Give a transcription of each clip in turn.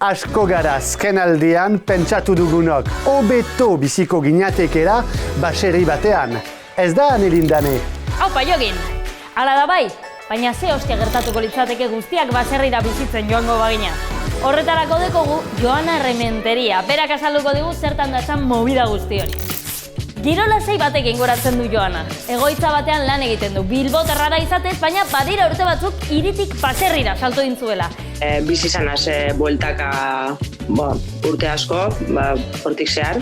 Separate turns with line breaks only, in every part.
Asko gara azken aldean pentsatu dugunok hobeto biziko ginatekera baserri batean. Ez da, Anelindane?
Haupa, Jogin! Hala da bai, baina ze hostia gertatuko litzateke guztiak baserrira bizitzen joango bagina. Horretarako dekogu Joana Rementeria, berak azalduko digu zertan datzan movida guzti hori. Giro lasai batekin goratzen du Joana. Egoitza batean lan egiten du, bilbotarrara izatez, baina badira urte batzuk hiritik baserrira salto dintzuela.
Bizi zanaz bueltaka urte asko, hortik zehar.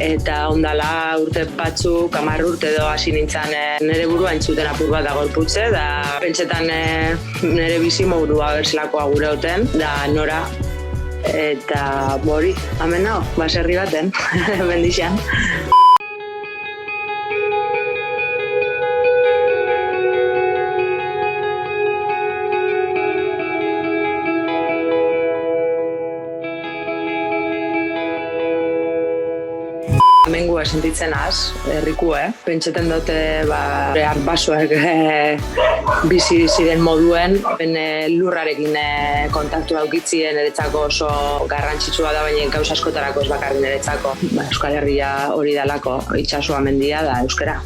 Eta ondala urte batzuk, 10 urte edo hasi nintzen nire burua entzuten apur bat da gorputze, da pentsetan nire bizi modua bezalakoa gure hoten, da nora. Eta hori, hemen nago, baserri baten, bendixan. Hemengoa sentitzen az, herrikue, pentseten dute arbasoek bizi ziren moduen, lurrarekin kontaktu daukitzien eretzako oso garrantzitsua da, baina gauza askotarako ez bakarrik eretzako. Euskal Herria hori dalako, itsasoa mendia da euskara.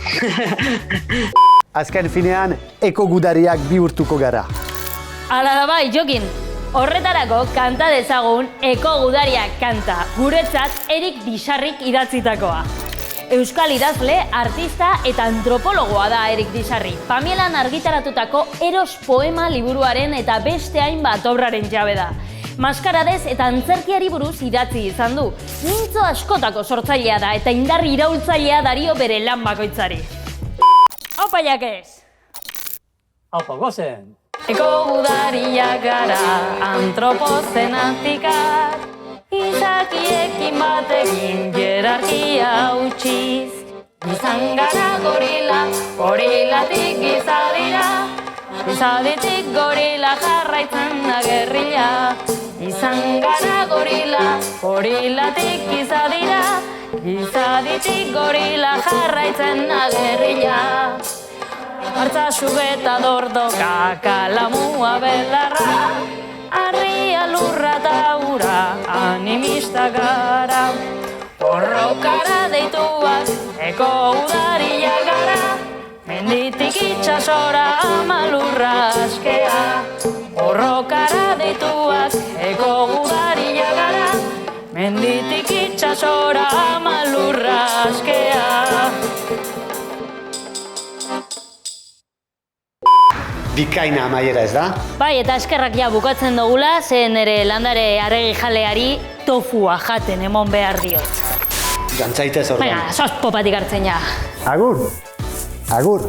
Azken finean, ekogudariak bihurtuko gara.
Hala da bai, Jokin! Horretarako kanta dezagun Ekogudariak kanta, guretzat Erik Dixarrik idatzitakoa. Euskal idazle, artista eta antropologoa da Erik Dixarri. Pamielan argitaratutako Eros poema liburuaren eta beste hainbat obraren jabe da. Maskaradez eta antzerkiari buruz idatzi izan du. Mintzo askotako sortzailea da eta indar iraultzailea dario bere lan bakoitzari. Aupa jakez!
Aupa gozen!
Ekogudariak gara, antropozenatikak, izakiekin batekin jerarkia utxiz. Gizan gara gorila, gorilatik gizadira, gizaditik gorila jarraitzen da gerrilla. Gizan gara gorila, gorilatik gizadira, gizaditik gorila jarraitzen da gerrilla. Artza subeta dordoka, kalamua belarra, arria lurra eta ura, animista gara. Borrokara deituak, ekogudariak gara, menditik itxasora ama lurra askea. Borrokara deituak, ekogudariak gara, menditik itxasora ama lurra askea.
Bikaina amaiera ez da?
Bai, eta eskerrak ja bukatzen dugula, zen ere landare arregi jaleari tofua jaten emon behar diot.
Jantzaitez orduan.
Baina, sos popatik hartzen ja.
Agur! Agur!